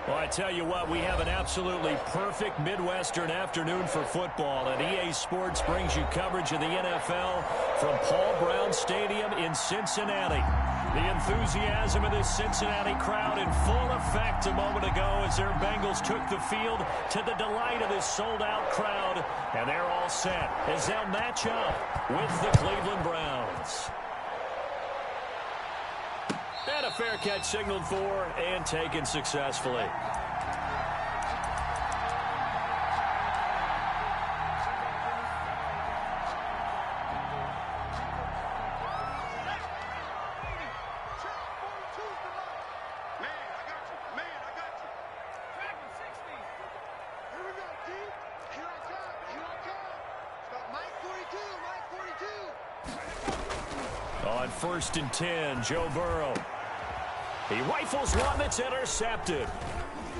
Well, I tell you what, we have an absolutely perfect Midwestern afternoon for football, and EA Sports brings you coverage of the NFL from Paul Brown Stadium in Cincinnati. The enthusiasm of this Cincinnati crowd in full effect a moment ago as their Bengals took the field to the delight of this sold-out crowd, and they're all set as they'll match up with the Cleveland Browns. And a fair catch signaled for and taken successfully. On 1st and 10, Joe Burrow. He rifles one that's intercepted.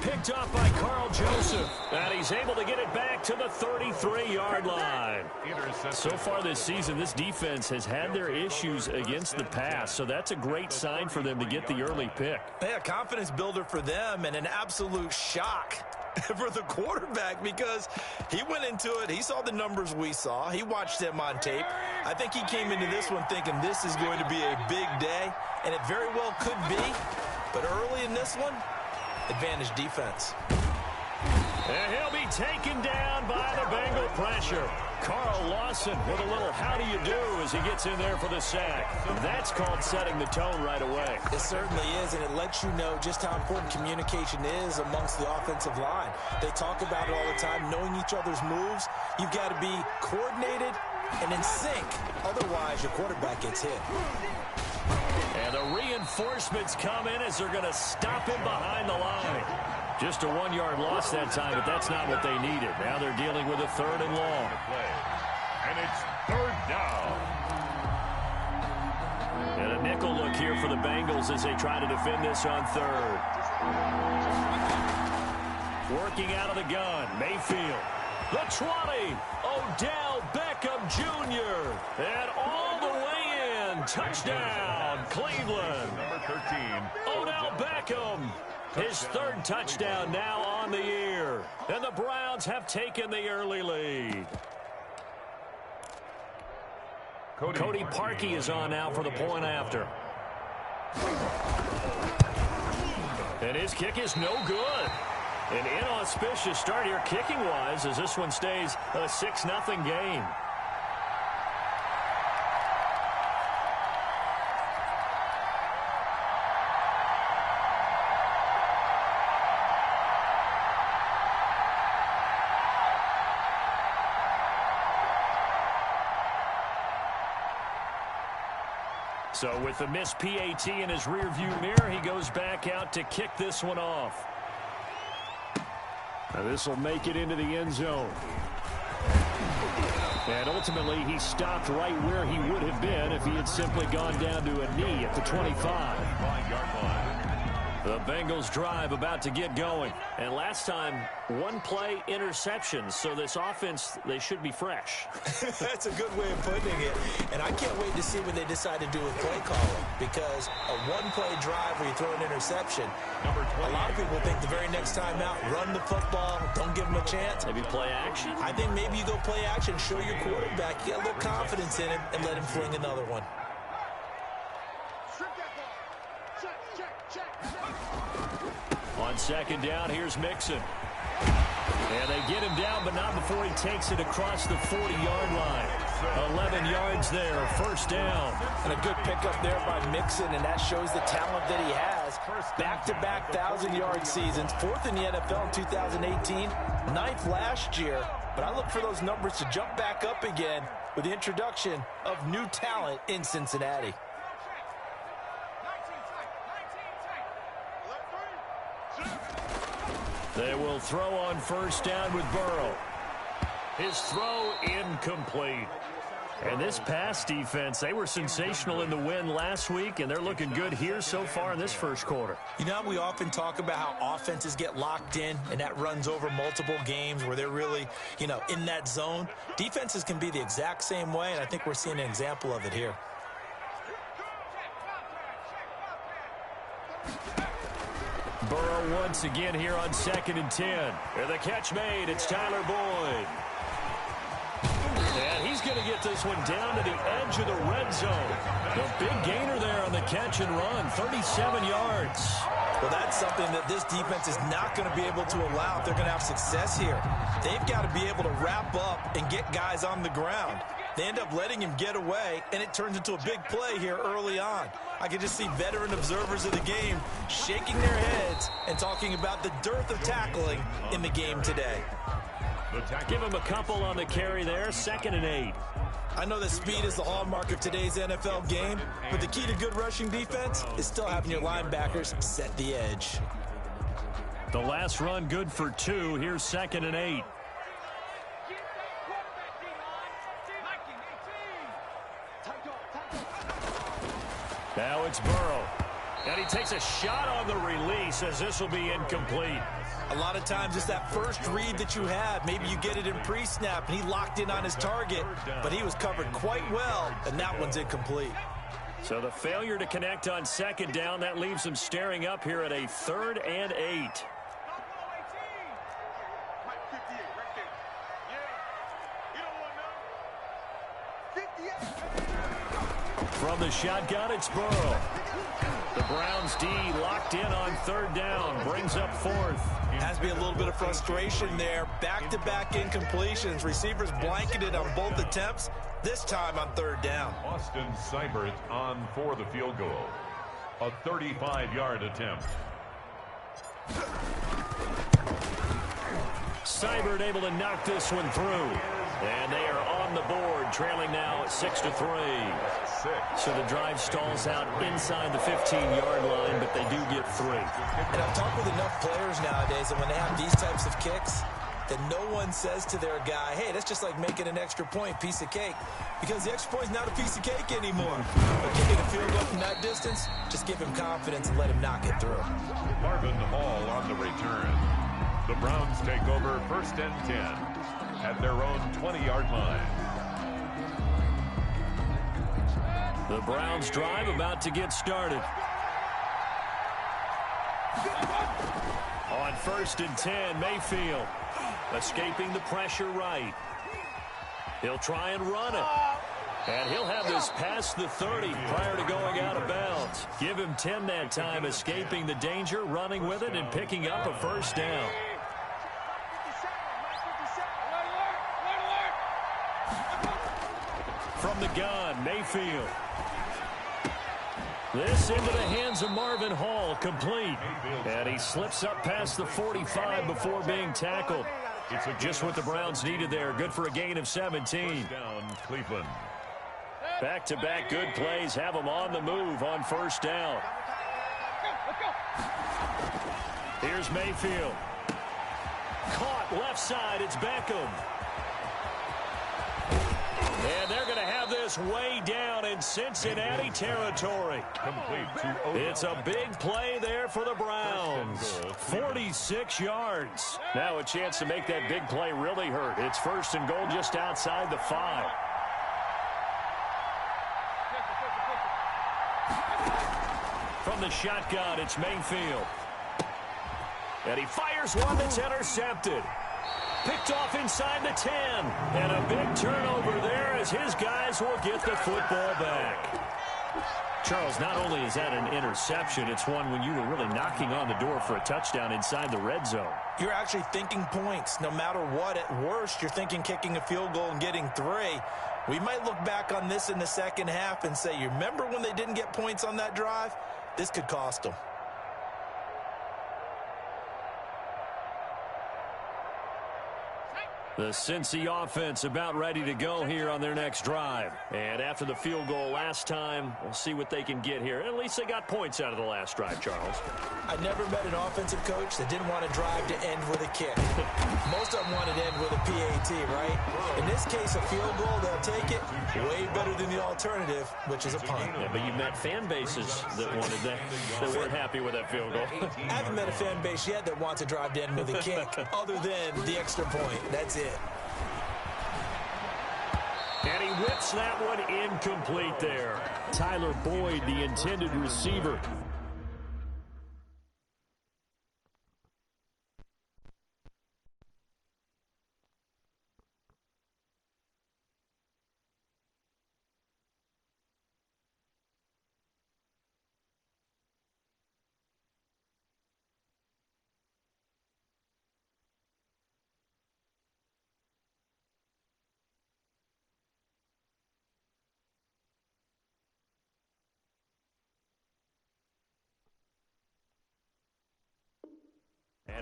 Picked up by Carl Joseph. And he's able to get it back to the 33-yard line. So far this season, this defense has had their issues against the pass. So that's a great sign for them to get the early pick. Yeah, confidence builder for them and an absolute shock for the quarterback because he went into it. He saw the numbers we saw. He watched them on tape. I think he came into this one thinking this is going to be a big day, and it very well could be. But early in this one, advantage defense. And he'll be taken down by the Bengal pressure. Carl Lawson with a little how do you do as he gets in there for the sack. That's called setting the tone right away. It certainly is, and it lets you know just how important communication is amongst the offensive line. They talk about it all the time, knowing each other's moves. You've got to be coordinated and in sync. Otherwise, your quarterback gets hit. And the reinforcements come in as they're going to stop him behind the line. Just a 1-yard loss that time, but that's not what they needed. Now they're dealing with a 3rd and long. And it's 3rd down. And a nickel look here for the Bengals as they try to defend this on 3rd. Working out of the gun, Mayfield. The 20, Odell Beckham Jr. And all the way in, touchdown, Cleveland. Number 13. Odell Beckham. His 3rd touchdown now on the year. And the Browns have taken the early lead. Cody Parkey is on now for the point after. And his kick is no good. An inauspicious start here kicking-wise as this one stays a 6-0 game. So with the missed PAT in his rearview mirror, he goes back out to kick this one off. Now this will make it into the end zone. And ultimately, he stopped right where he would have been if he had simply gone down to a knee at the 25. The Bengals drive about to get going. And last time, 1-play interception. So this offense, they should be fresh. That's a good way of putting it. And I can't wait to see what they decide to do with play calling. Because a 1-play drive where you throw an interception, a lot of people think the very next time out, run the football, don't give them a chance. Maybe play action? I think maybe you go play action, show your quarterback, get a little confidence in it, and let him fling another one. On 2nd down, here's Mixon. And they get him down, but not before he takes it across the 40-yard line. 11 yards there, 1st down. And a good pickup there by Mixon, and that shows the talent that he has. Back-to-back 1,000-yard seasons, 4th in the NFL in 2018, 9th last year. But I look for those numbers to jump back up again with the introduction of new talent in Cincinnati. They will throw on 1st down with Burrow. His throw incomplete. And this pass defense, they were sensational in the win last week, and they're looking good here so far in this 1st quarter. You know, we often talk about how offenses get locked in, and that runs over multiple games where they're really, in that zone. Defenses can be the exact same way, and I think we're seeing an example of it here. Burrow once again here on 2nd and 10. And the catch made. It's Tyler Boyd. And he's going to get this one down to the edge of the red zone. The big gainer there on the catch and run, 37 yards. Well, that's something that this defense is not going to be able to allow if they're going to have success here. They've got to be able to wrap up and get guys on the ground. They end up letting him get away, and it turns into a big play here early on. I can just see veteran observers of the game shaking their heads and talking about the dearth of tackling in the game today. Give him a couple on the carry there, 2nd and 8. I know that speed is the hallmark of today's NFL game, but the key to good rushing defense is still having your linebackers set the edge. The last run good for 2. Here's 2nd and 8. Now it's Burrow. And he takes a shot on the release as this will be incomplete. A lot of times it's that first read that you have. Maybe you get it in pre-snap, and he locked in on his target, but he was covered quite well, and that one's incomplete. So the failure to connect on 2nd down, that leaves him staring up here at a 3rd and 8. From the shotgun, it's Burrow. The Browns D locked in on 3rd down, brings up 4th. Has to be a little bit of frustration there. Back-to-back incompletions. Receivers blanketed on both attempts, this time on 3rd down. Austin Seibert on for the field goal. A 35-yard attempt. Seibert able to knock this one through. And they are on the board, trailing now at 6-3. So the drive stalls out inside the 15-yard line, but they do get 3. And I've talked with enough players nowadays that when they have these types of kicks, that no one says to their guy, hey, that's just like making an extra point, piece of cake. Because the extra point's not a piece of cake anymore. But kicking a field goal from that distance, just give him confidence and let him knock it through. Marvin Hall on the return. The Browns take over 1st and 10 at their own 20-yard line. The Browns drive about to get started. On 1st and 10, Mayfield escaping the pressure right. He'll try and run it. And he'll have this past the 30 prior to going out of bounds. Give him 10 that time, escaping the danger, running with it, and picking up a 1st down. From the gun, Mayfield. This into the hands of Marvin Hall, complete. And he slips up past the 45 before being tackled. Just what the Browns needed there. Good for a gain of 17. Down Cleveland. Back-to-back good plays have them on the move on 1st down. Here's Mayfield. Caught left side, it's Beckham. And they're going to have this way down in Cincinnati territory. It's a big play there for the Browns. 46 yards. Now a chance to make that big play really hurt. It's 1st and goal just outside the 5. From the shotgun, it's Mayfield. And he fires one that's intercepted. Picked off inside the 10. And a big turnover there as his guys will get the football back. Charles, not only is that an interception, it's one when you were really knocking on the door for a touchdown inside the red zone. You're actually thinking points. No matter what, at worst, you're thinking kicking a field goal and getting 3. We might look back on this in the second half and say, you remember when they didn't get points on that drive? This could cost them. The Cincy offense about ready to go here on their next drive. And after the field goal last time, we'll see what they can get here. At least they got points out of the last drive, Charles. I never met an offensive coach that didn't want to drive to end with a kick. Most of them wanted to end with a PAT, right? In this case, a field goal, they'll take it. Way better than the alternative, which is a punt. Yeah, but you met fan bases that wanted that, that weren't happy with that field goal. I haven't met a fan base yet that wants to drive to end with a kick, other than the extra point. That's it. And he whips that one incomplete there. Tyler Boyd, the intended receiver.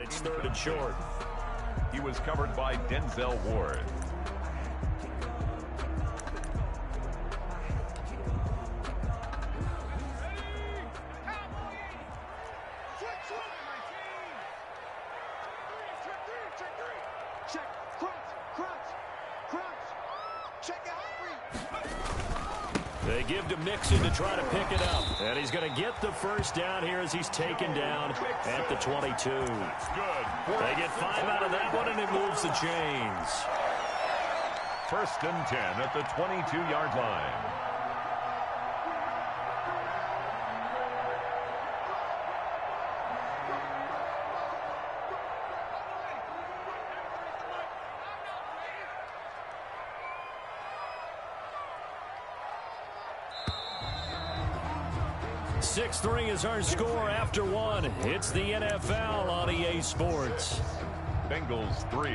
it's 3rd and short. He was covered by Denzel Ward. They give to Mixon to try to pick it up. And he's going to get the first down here as he's taken down at the 22. They get 5 out of that one, and it moves the chains. 1st and 10 at the 22-yard line. Six-3 is our score after 1. It's the NFL on EA Sports. Bengals 3.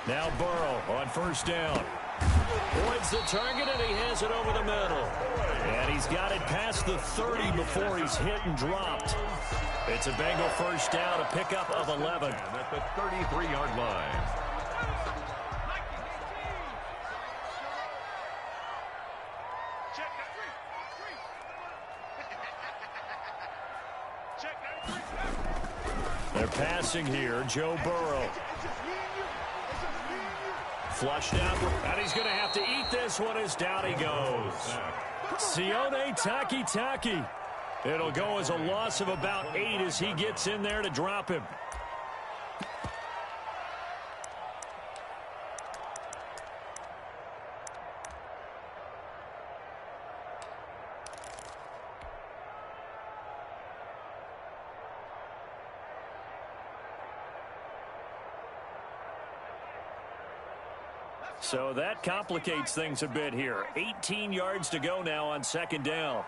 Now Burrow on 1st down. Points the target, and he has it over the middle. And he's got it past the 30 before he's hit and dropped. It's a Bengal 1st down, a pickup of 11. At the 33-yard line. They're passing here, Joe Burrow. Flushed out, and he's going to have to eat this one as down he goes. Sione Takitaki. It'll go as a loss of about 8 as he gets in there to drop him. So that complicates things a bit here. 18 yards to go now on 2nd down.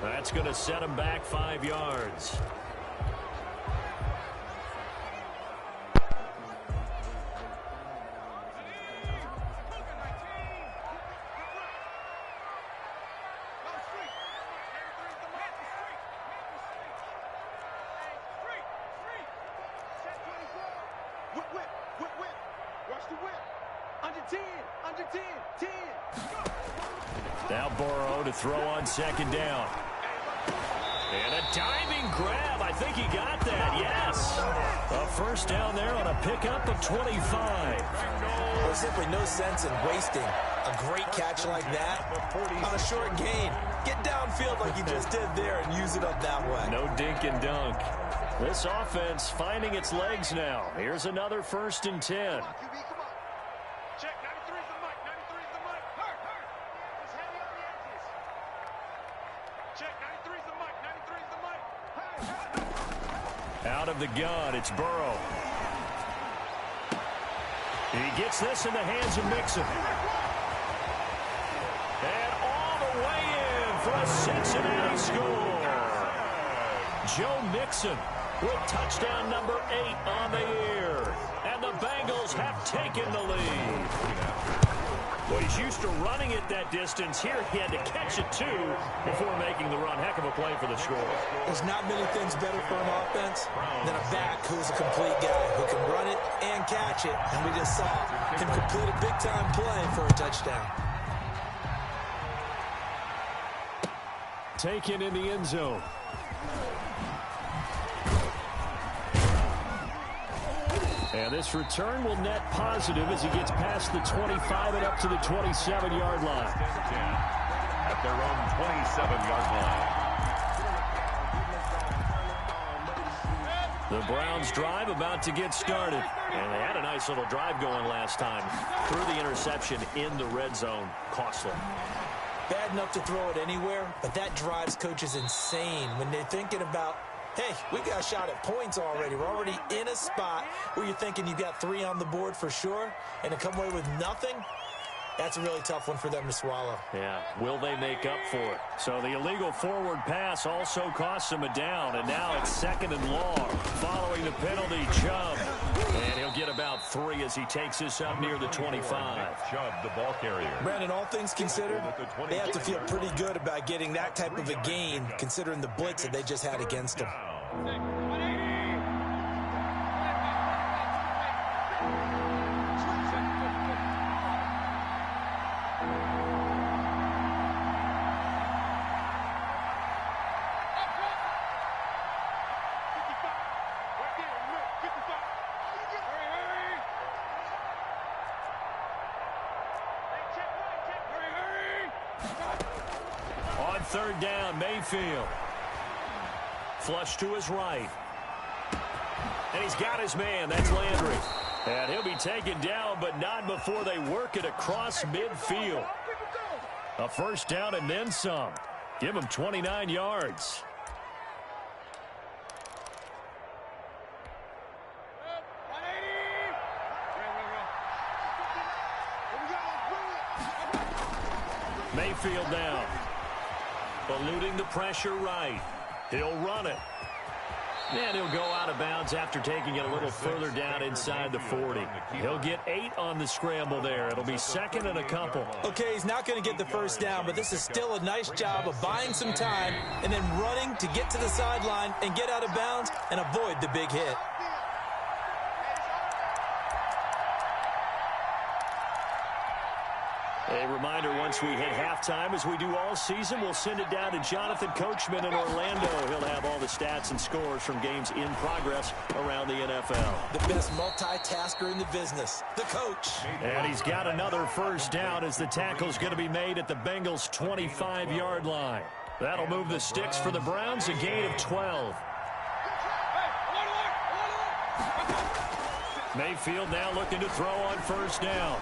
That's going to set him back 5 yards. Now Burrow to throw on 2nd down. And a diving grab. I think he got that, yes. A 1st down there on a pickup of 25. There's simply no sense in wasting a great catch like that on a short gain. Get downfield like you just did there and use it up that way. No dink and dunk. This offense finding its legs now. Here's another 1st and 10. Out of the gun, it's Burrow. He gets this in the hands of Mixon. And all the way in for a Cincinnati score. Joe Mixon with touchdown number 8 on the year. And the Bengals have taken the lead. Well, he's used to running it that distance. Here he had to catch it, too, before making the run. Heck of a play for the score. There's not many things better for an offense than a back who's a complete guy who can run it and catch it. And we just saw him complete a big-time play for a touchdown. Taken in the end zone. And this return will net positive as he gets past the 25 and up to the 27-yard line. At their own 27-yard line. The Browns drive about to get started. And they had a nice little drive going last time. Threw the interception in the red zone. Costly. Bad enough to throw it anywhere, but that drives coaches insane when they're thinking about hey, we got a shot at points already. We're already in a spot where you're thinking you've got 3 on the board for sure, and to come away with nothing, that's a really tough one for them to swallow. Yeah, will they make up for it? So the illegal forward pass also costs him a down, and now it's 2nd and long. Following the penalty, Chubb. And he'll get about 3 as he takes this up near the 25. Chubb, the ball carrier. Brandon, all things considered, they have to feel pretty good about getting that type of a gain, considering the blitz that they just had against them. On 3rd down, Mayfield. Flush to his right. And he's got his man. That's Landry. And he'll be taken down, but not before they work it across midfield. A 1st down and then some. Give him 29 yards. Mayfield now. Eluding the pressure right. He'll run it. And he'll go out of bounds after taking it a little further down inside the 40. He'll get 8 on the scramble there. It'll be 2nd and a couple. Okay, he's not going to get the 1st down, but this is still a nice job of buying some time and then running to get to the sideline and get out of bounds and avoid the big hit. A reminder, once we hit halftime, as we do all season, we'll send it down to Jonathan Coachman in Orlando. He'll have all the stats and scores from games in progress around the NFL. The best multitasker in the business, the coach. And he's got another 1st down as the tackle's going to be made at the Bengals' 25-yard line. That'll move the sticks for the Browns, a gain of 12. Mayfield now looking to throw on 1st down.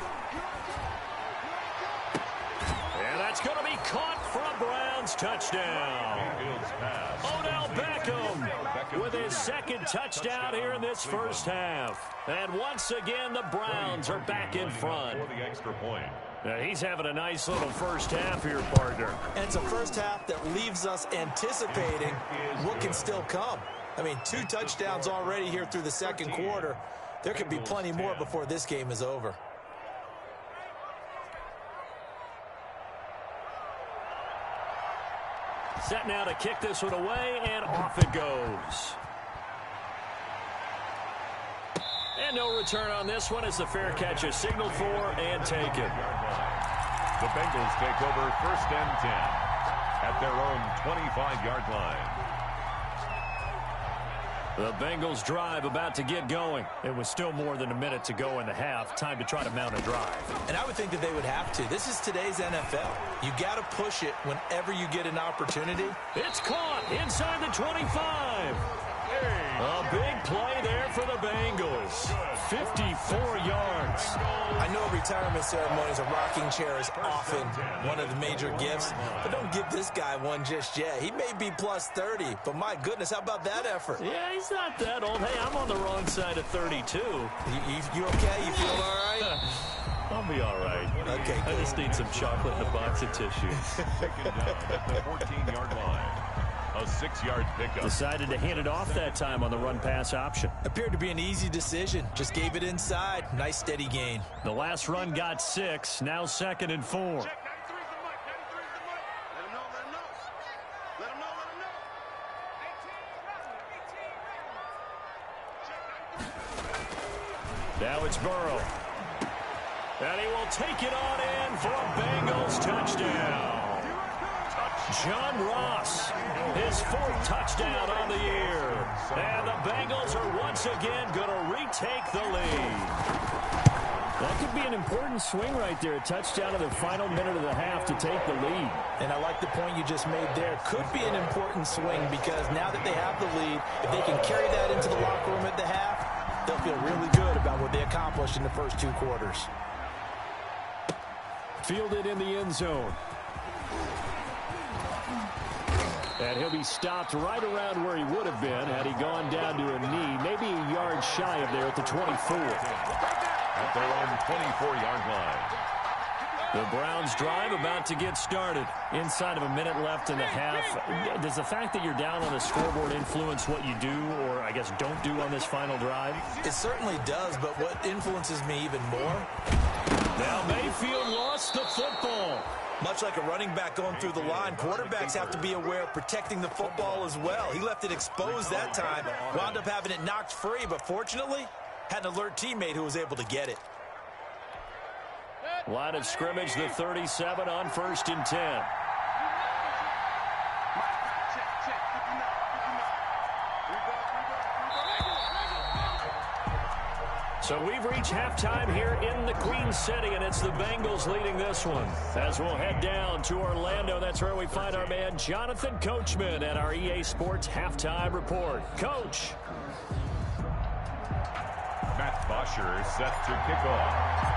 That's going to be caught for a Browns touchdown. Odell Beckham with his 2nd touchdown here in this 1st half. And once again, the Browns are back in front. Now, he's having a nice little 1st half here, partner. And it's a 1st half that leaves us anticipating what can still come. I mean, 2 touchdowns already here through the 2nd quarter. There could be plenty more before this game is over. Set now to kick this one away, and off it goes. And no return on this one as the fair catch is signaled for and taken. The Bengals take over 1st and 10 at their own 25-yard line. The Bengals drive about to get going. It was still more than a minute to go in the half. Time to try to mount a drive. And I would think that they would have to. This is today's NFL. You got to push it whenever you get an opportunity. It's caught inside the 25. A big play there for the Bengals. 54 yards. I know retirement ceremonies, a rocking chair is often one of the major gifts, but don't give this guy one just yet. He may be plus 30, but my goodness, how about that effort? Yeah, he's not that old. Hey, I'm on the wrong side of 32. You okay? You feel all right? I'll be all right. Okay, I just need some chocolate and a box of tissue. Taken down at the 14-yard line. A 6-yard pickup. Decided to hand it off that time on the run-pass option. Appeared to be an easy decision. Just gave it inside. Nice, steady gain. The last run got 6. Now 2nd and 4. Now it's Burrow. And he will take it on in for a Bengals touchdown. John Ross, his 4th touchdown on the year. And the Bengals are once again going to retake the lead. That could be an important swing right there. A touchdown in the final minute of the half to take the lead. And I like the point you just made there. Could be an important swing because now that they have the lead, if they can carry that into the locker room at the half, they'll feel really good about what they accomplished in the first 2 quarters. Fielded in the end zone. And he'll be stopped right around where he would have been had he gone down to a knee, maybe a yard shy of there at the 24. At their own 24-yard line. The Browns drive about to get started. Inside of a minute left in the half. Does the fact that you're down on the scoreboard influence what you do, or I guess don't do on this final drive? It certainly does, but what influences me even more? Now Mayfield lost the football. Much like a running back going through the line, quarterbacks have to be aware of protecting the football as well. He left it exposed that time, wound up having it knocked free, but fortunately, had an alert teammate who was able to get it. Line of scrimmage, the 37 on 1st and 10. So we've reached halftime here in the Queen City, and it's the Bengals leading this one. As we'll head down to Orlando, that's where we find our man Jonathan Coachman at our EA Sports Halftime Report. Coach. Matt Bosher set to kick off.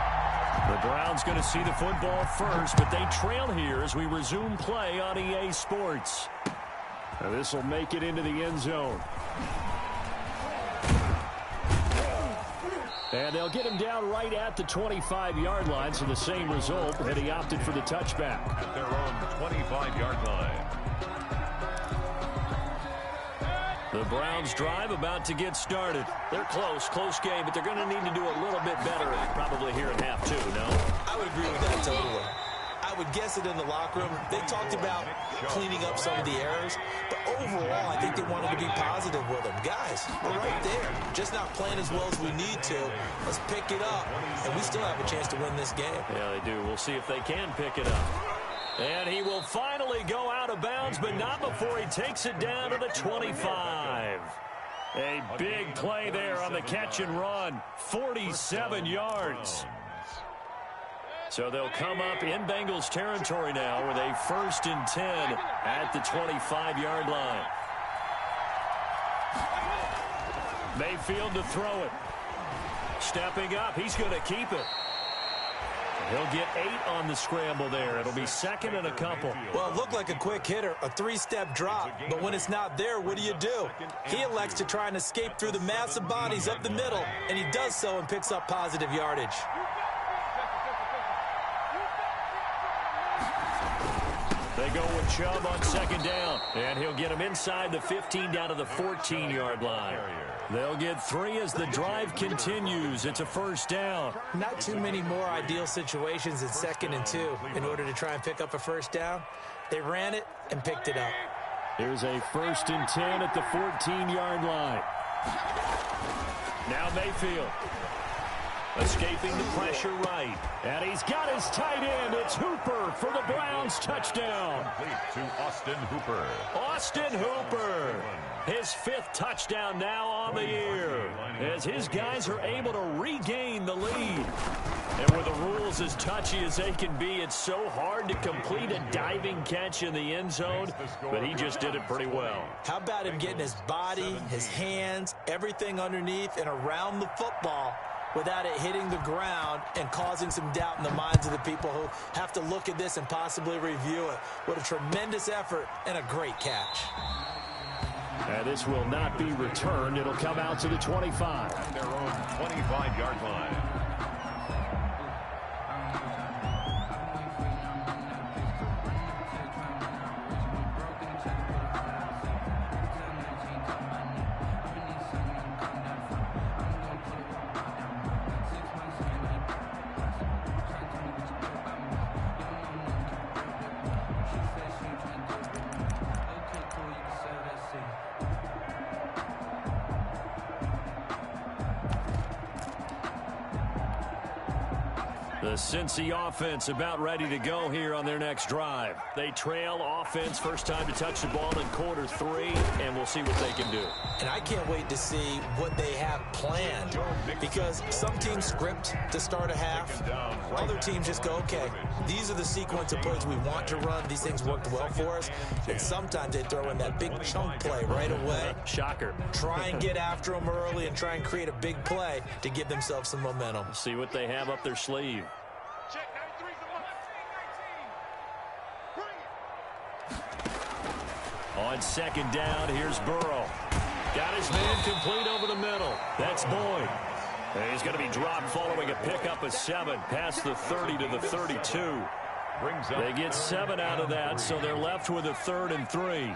The Browns going to see the football first, but they trail here as we resume play on EA Sports. Now this will make it into the end zone. And they'll get him down right at the 25-yard line, so the same result, and he opted for the touchback. At their own 25-yard line. The Browns drive about to get started. They're close game, but they're going to need to do a little bit better probably here in half two, no? I would agree with that totally. I would guess it in the locker room. They talked about cleaning up some of the errors, but overall, I think they wanted to be positive with them. Guys, we're right there. Just not playing as well as we need to. Let's pick it up, and we still have a chance to win this game. Yeah, they do. We'll see if they can pick it up. And he will finally go out of bounds, but not before he takes it down to the 25. A big play there on the catch and run. 47 yards. So they'll come up in Bengals territory now with a 1st and 10 at the 25-yard line. Mayfield to throw it. Stepping up, he's going to keep it. He'll get 8 on the scramble there. It'll be 2nd and a couple. Well, it looked like a quick hitter, a 3-step drop. But when it's not there, what do? He elects to try and escape through the massive bodies up the middle, and he does so and picks up positive yardage. They go with Chubb on 2nd down, and he'll get him inside the 15 down to the 14-yard line. They'll get 3 as the drive continues. It's a 1st down. Not too many more ideal situations in 2nd and 2 in order to try and pick up a 1st down. They ran it and picked it up. Here's a 1st and 10 at the 14-yard line. Now Mayfield. Escaping the pressure right. And he's got his tight end. It's Hooper for the Browns touchdown. Complete to Austin Hooper. Austin Hooper. His 5th touchdown now on the year. As his guys are able to regain the lead. And with the rules as touchy as they can be, it's so hard to complete a diving catch in the end zone. But he just did it pretty well. How about him getting his body, his hands, everything underneath and around the football without it hitting the ground and causing some doubt in the minds of the people who have to look at this and possibly review it. What a tremendous effort and a great catch. And this will not be returned. It'll come out to the 25. At their own 25-yard line. The Cincy offense about ready to go here on their next drive. They trail offense, first time to touch the ball in quarter 3, and we'll see what they can do. And I can't wait to see what they have planned, because some teams script to start a half. Other teams just go, okay, these are the sequence of plays we want to run. These things worked well for us. And sometimes they throw in that big chunk play right away. Shocker. Try and get after them early and try and create a big play to give themselves some momentum. See what they have up their sleeve. On second down, here's Burrow. Got his man complete over the middle. That's Boyd. And he's going to be dropped following a pickup of 7 past the 30 to the 32. They get 7 out of that, so they're left with a 3rd and 3.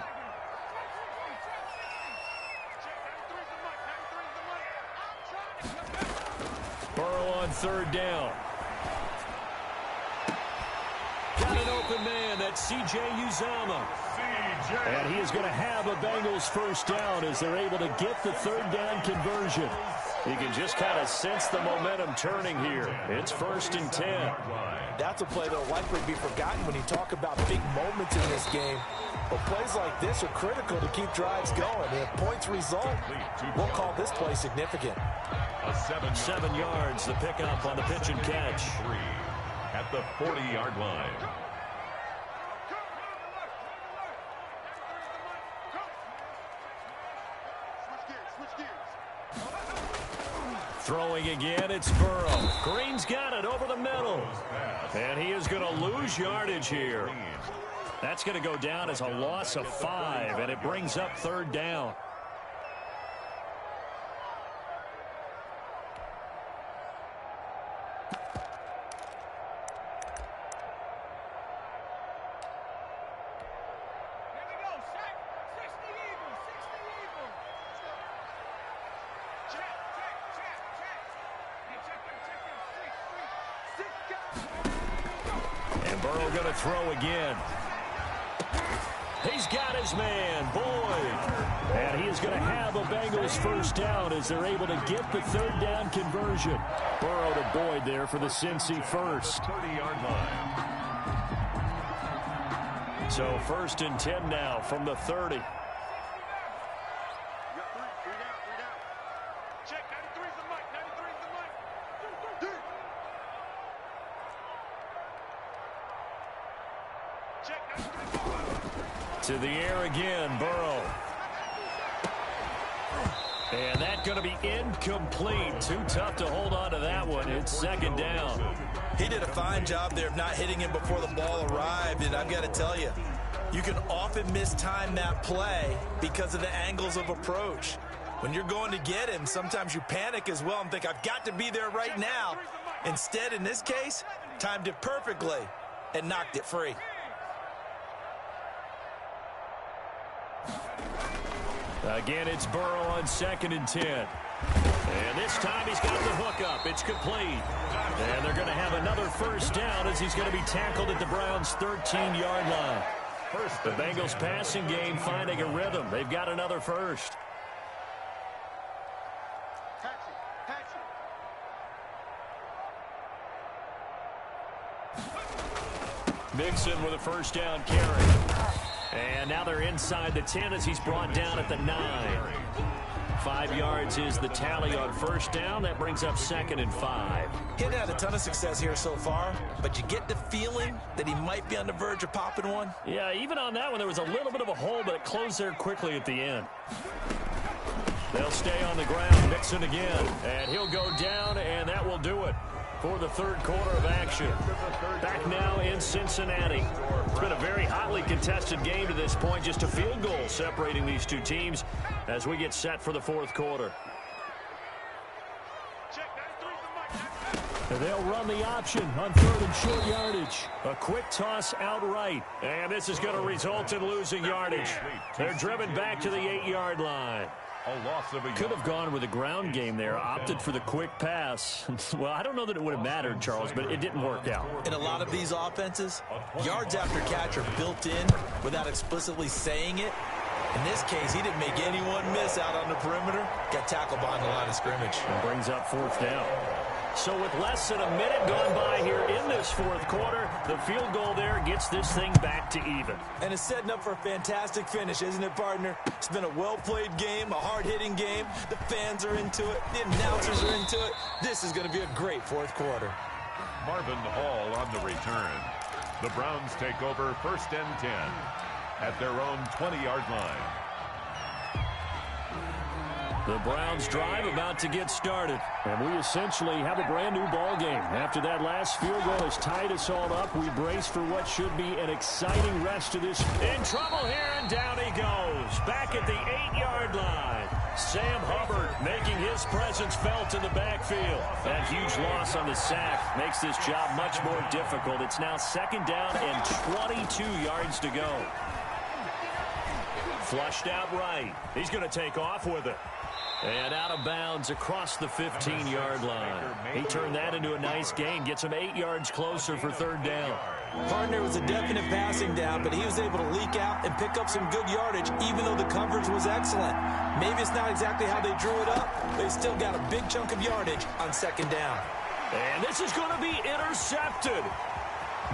Burrow on 3rd down. Got an open man. That's C.J. Uzomah. And he is going to have a Bengals 1st down as they're able to get the 3rd down conversion. You can just kind of sense the momentum turning here. It's 1st and 10. That's a play that will likely be forgotten when you talk about big moments in this game. But plays like this are critical to keep drives going. And if points result, we'll call this play significant. 7 yards, the pickup on the pitch and catch. At the 40-yard line. Throwing again, it's Burrow. Green's got it over the middle. And he is going to lose yardage here. That's going to go down as a loss of 5, and it brings up 3rd down. Burrow going to throw again. He's got his man, Boyd. And he is going to have a Bengals 1st down as they're able to get the 3rd down conversion. Burrow to Boyd there for the Cincy 1st. 30-yard line. So 1st and 10 now from the 30. To the air again, Burrow. And that's going to be incomplete. Too tough to hold on to that one. It's 2nd down. He did a fine job there of not hitting him before the ball arrived. And I've got to tell you, you can often mistime that play because of the angles of approach. When you're going to get him, sometimes you panic as well and think, I've got to be there right now. Instead, in this case, timed it perfectly and knocked it free. Again, it's Burrow on 2nd and 10. And this time he's got the hookup. It's complete. And they're going to have another 1st down as he's going to be tackled at the Browns' 13-yard line. The Bengals passing game finding a rhythm. They've got another 1st. Mixon with a 1st down carry. And now they're inside the 10 as he's brought down at the 9. 5 yards is the tally on 1st down. That brings up 2nd and 5. He hasn't had a ton of success here so far, but you get the feeling that he might be on the verge of popping one. Yeah, even on that one, there was a little bit of a hole, but it closed there quickly at the end. They'll stay on the ground. Mixon again. And he'll go down, and that will do it for the 3rd quarter of action. Back now in Cincinnati. It's been a very hotly contested game to this point. Just a field goal separating these two teams as we get set for the 4th quarter. And they'll run the option on 3rd and short yardage. A quick toss outright. And this is going to result in losing yardage. They're driven back to the 8-yard line. Could have gone with a ground game there, opted for the quick pass. Well, I don't know that it would have mattered, Charles, but it didn't work out. In a lot of these offenses, yards after catch are built in without explicitly saying it. In this case, he didn't make anyone miss out on the perimeter. Got tackled behind the line of scrimmage. And brings up 4th down. So with less than a minute gone by here in this 4th quarter, the field goal there gets this thing back to even. And it's setting up for a fantastic finish, isn't it, partner? It's been a well-played game, a hard-hitting game. The fans are into it. The announcers are into it. This is going to be a great 4th quarter. Marvin Hall on the return. The Browns take over 1st and 10 at their own 20-yard line. The Browns drive about to get started. And we essentially have a brand new ball game. After that last field goal has tied us all up, we brace for what should be an exciting rest of this. In trouble here, and down he goes. Back at the 8-yard line. Sam Hubbard making his presence felt in the backfield. That huge loss on the sack makes this job much more difficult. It's now 2nd down and 22 yards to go. Flushed out right. He's going to take off with it. And out of bounds across the 15-yard line. He turned that into a nice gain. Gets him 8 yards closer for 3rd down. Partner was a definite passing down, but he was able to leak out and pick up some good yardage, even though the coverage was excellent. Maybe it's not exactly how they drew it up, but they still got a big chunk of yardage on 2nd down. And this is going to be intercepted.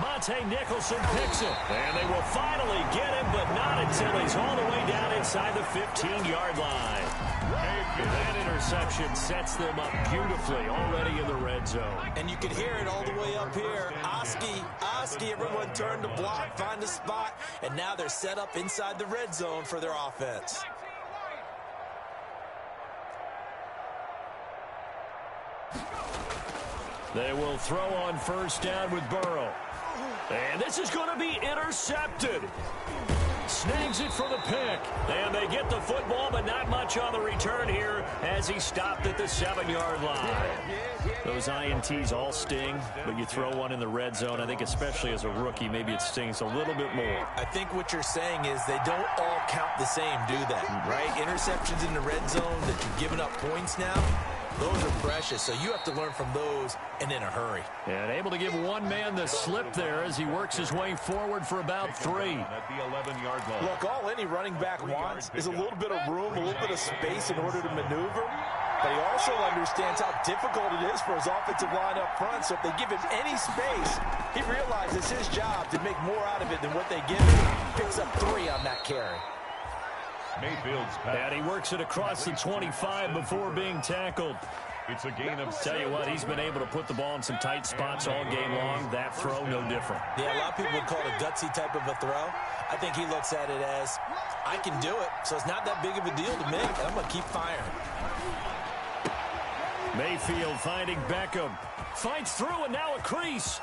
Monte Nicholson picks it. And they will finally get him, but not until he's all the way down inside the 15-yard line. That interception sets them up beautifully already in the red zone. And you can hear it all the way up here. Oski, everyone turned to block, find a spot, and now they're set up inside the red zone for their offense. They will throw on 1st down with Burrow. And this is going to be intercepted. Snags it for the pick. And they get the football, but not much on the return here as he stopped at the 7-yard line. Those INTs all sting, but you throw one in the red zone. I think especially as a rookie, maybe it stings a little bit more. I think what you're saying is they don't all count the same, do they? Right? Interceptions in the red zone that you've given up points now, those are precious, so you have to learn from those and in a hurry. And able to give one man the slip there as he works his way forward for about 3. At the 11-yard line. Look, all any running back wants is a little bit of room, a little bit of space in order to maneuver. But he also understands how difficult it is for his offensive line up front. So if they give him any space, he realizes his job to make more out of it than what they give him. Picks up 3 on that carry. Mayfield's pass. And he works it across the 25 before being tackled. It's a gain of 7. Tell you what, he's been able to put the ball in some tight spots all game long. That throw, no different. Yeah, a lot of people would call it a gutsy type of a throw. I think he looks at it as, I can do it, so it's not that big of a deal to me. I'm going to keep firing. Mayfield finding Beckham. Fights through, and now a crease.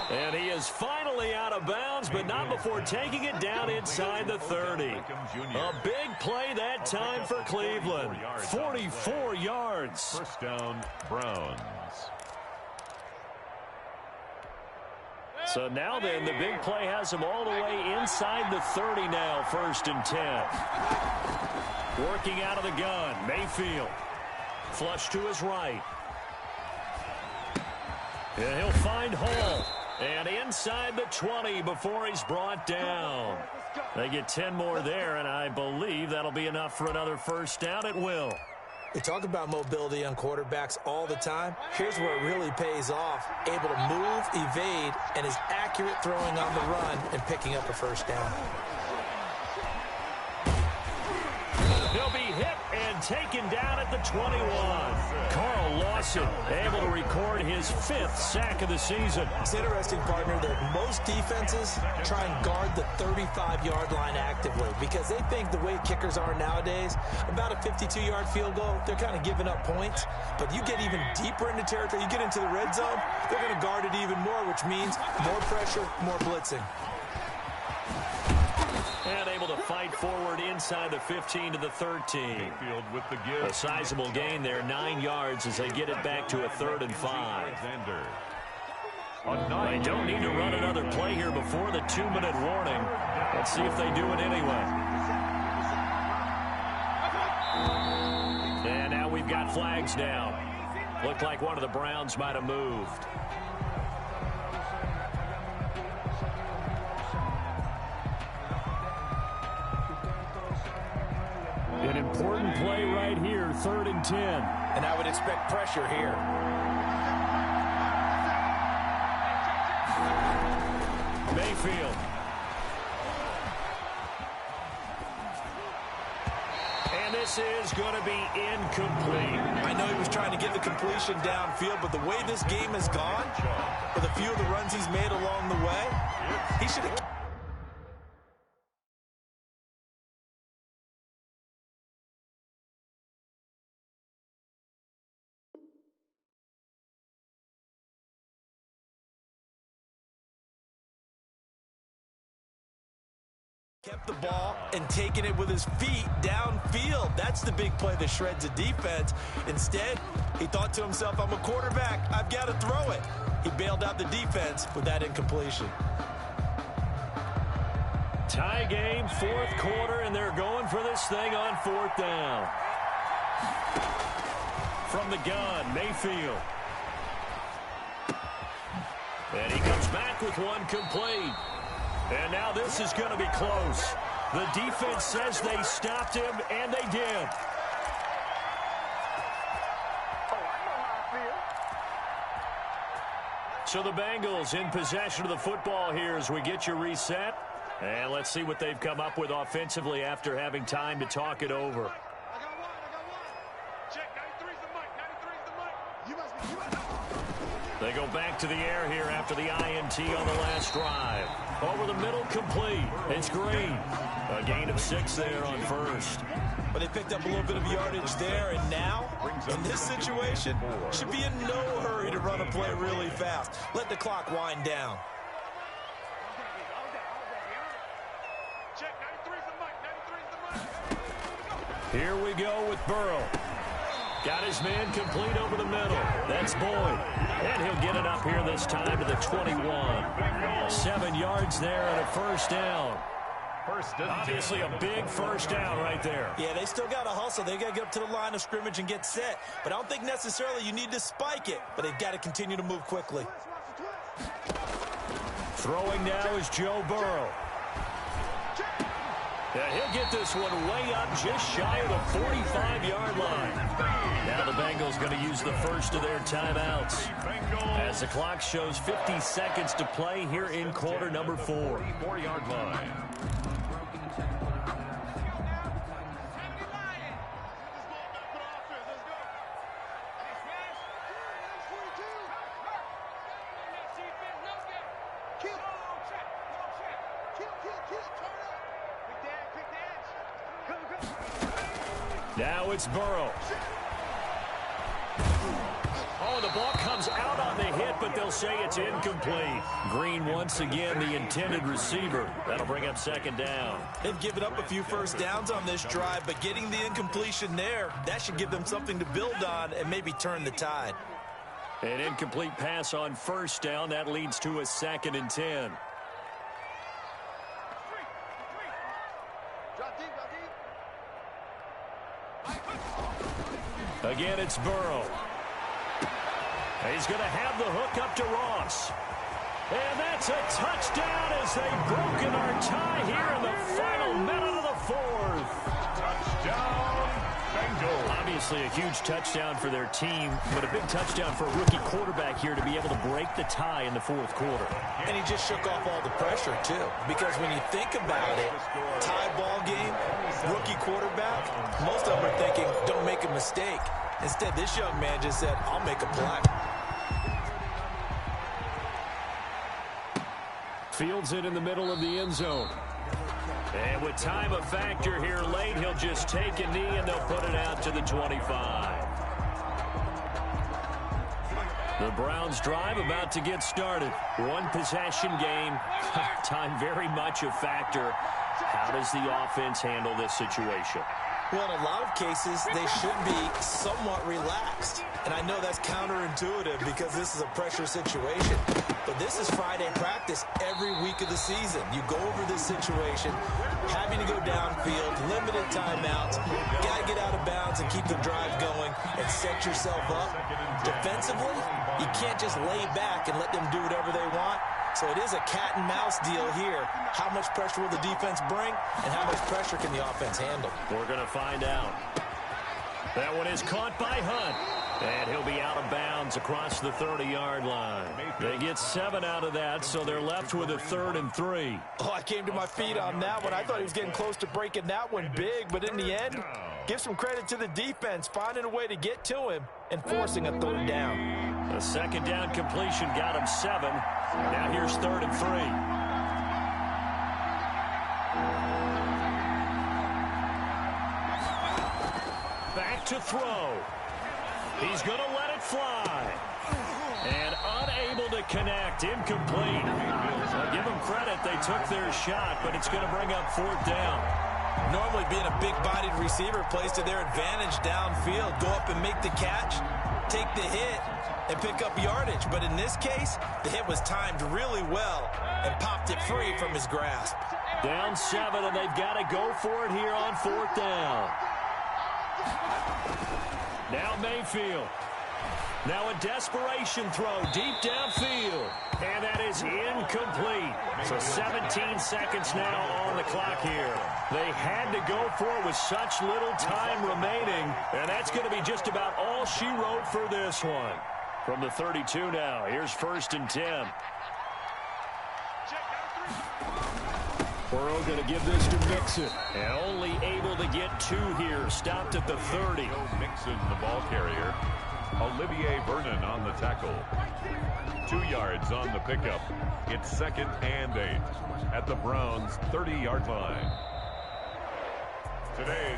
And he is finally out of bounds, but not before taking it down inside the 30. A big play that time for Cleveland. 44 yards. 1st down, Browns. So now then, the big play has him all the way inside the 30 now, 1st and 10. Working out of the gun, Mayfield. Flush to his right. And he'll find Hall. And inside the 20 before he's brought down. They get 10 more there, and I believe that'll be enough for another 1st down. It will. We talk about mobility on quarterbacks all the time. Here's where it really pays off. Able to move, evade, and is accurate throwing on the run and picking up a 1st down. He'll be hit and taken down at the 21. Carl Lawson able to record his 5th sack of the season. It's interesting, partner, that most defenses try and guard the 35-yard line actively because they think the way kickers are nowadays, about a 52-yard field goal, they're kind of giving up points. But you get even deeper into territory, you get into the red zone, they're going to guard it even more, which means more pressure, more blitzing. And able to fight forward inside the 15 to the 13. Mayfield with the give. A sizable gain there, 9 yards as they get it back to a 3rd and 5. They don't need to run another play here before the 2-minute warning. Let's see if they do it anyway. And now we've got flags down. Looked like one of the Browns might have moved. An important play right here, 3rd and 10. And I would expect pressure here. Mayfield. And this is going to be incomplete. I know he was trying to get the completion downfield, but the way this game has gone, with a few of the runs he's made along the way, he should have... kept the ball and taken it with his feet downfield. That's the big play that shreds the defense. Instead, he thought to himself, I'm a quarterback. I've got to throw it. He bailed out the defense with that incompletion. Tie game, fourth quarter, and they're going for this thing on fourth down. From the gun, Mayfield. And he comes back with one complete. And now this is going to be close. The defense says they stopped him, and they did. So the Bengals in possession of the football here as we get you reset. And let's see what they've come up with offensively after having time to talk it over. They go back to the air here after the INT on the last drive. Over the middle, complete. It's Green. A gain of 6 there on first. But they picked up a little bit of yardage there, and now, in this situation, should be in no hurry to run a play really fast. Let the clock wind down. Here we go with Burrow. Got his man complete over the middle. That's Boyd. And he'll get it up here this time to the 21. 7 yards there and a first down. Obviously a big first down right there. Yeah, they still got to hustle. They got to get up to the line of scrimmage and get set. But I don't think necessarily you need to spike it. But they've got to continue to move quickly. Throwing now is Joe Burrow. Yeah, he'll get this one way up just shy of the 45-yard line. Now the Bengals going to use the first of their timeouts. As the clock shows 50 seconds to play here in quarter number 4. 4-yard line. Now it's Burrow. Oh, the ball comes out on the hit, but they'll say it's incomplete. Green once again the intended receiver. That'll bring up second down. They've given up a few first downs on this drive, but getting the incompletion there, that should give them something to build on and maybe turn the tide. An incomplete pass on first down. That leads to a 2nd and 10. Again, it's Burrow. He's going to have the hook up to Ross. And that's a touchdown as they've broken our tie here in the final minute of the 4th. Touchdown, Bengals. Obviously a huge touchdown for their team, but a big touchdown for a rookie quarterback here to be able to break the tie in the 4th quarter. And he just shook off all the pressure, too. Because when you think about it, tie ball game, rookie quarterback, most of them are thinking, don't make a mistake. Instead, this young man just said, I'll make a play. Fields it in the middle of the end zone. And with time a factor here late, he'll just take a knee and they'll put it out to the 25. The Browns drive about to get started. One possession game. Time very much a factor. How does the offense handle this situation? Well, in a lot of cases, they should be somewhat relaxed. And I know that's counterintuitive because this is a pressure situation. But this is Friday practice every week of the season. You go over this situation, having to go downfield, limited timeouts, got to get out of bounds and keep the drive going and set yourself up. Defensively, you can't just lay back and let them do whatever they want. So it is a cat and mouse deal here. How much pressure will the defense bring, and how much pressure can the offense handle? We're going to find out. That one is caught by Hunt, and he'll be out of bounds across the 30-yard line. They get 7 out of that, so they're left with a 3rd and 3. Oh, I came to my feet on that one. I thought he was getting close to breaking that one big, but in the end, give some credit to the defense, finding a way to get to him and forcing a 3rd down. A 2nd down completion got him 7. Now here's 3rd and 3. Back to throw. He's going to let it fly. And unable to connect. Incomplete. Well, give them credit. They took their shot, but it's going to bring up 4th down. Normally being a big-bodied receiver plays to their advantage downfield. Go up and make the catch, take the hit, and pick up yardage. But in this case, the hit was timed really well and popped it free from his grasp. Down 7, and they've got to go for it here on 4th down. Now Mayfield. Now a desperation throw deep downfield. And that is incomplete. So 17 seconds now on the clock here. They had to go for it with such little time remaining. And that's going to be just about all she wrote for this one. From the 32 now, here's 1st and 10. Burrow going to give this to Mixon. And only able to get 2 here. Stopped at the 30. Mixon, the ball carrier. Olivier Vernon on the tackle. 2 yards on the pickup. It's 2nd and 8 at the Browns' 30-yard line.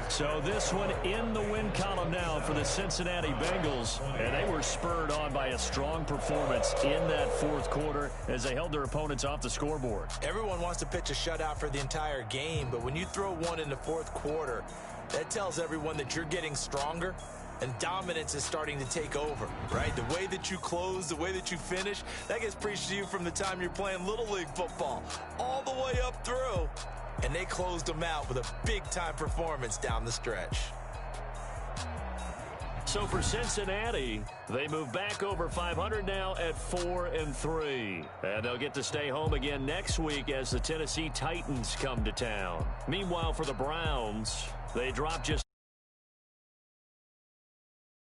So this one in the win column now for the Cincinnati Bengals. And they were spurred on by a strong performance in that 4th quarter as they held their opponents off the scoreboard. Everyone wants to pitch a shutout for the entire game, but when you throw one in the 4th quarter, that tells everyone that you're getting stronger and dominance is starting to take over, right? The way that you close, the way that you finish, that gets preached to you from the time you're playing Little League football all the way up through. And they closed them out with a big-time performance down the stretch. So for Cincinnati, they move back over 500 now at 4-3. And they'll get to stay home again next week as the Tennessee Titans come to town. Meanwhile, for the Browns, they drop just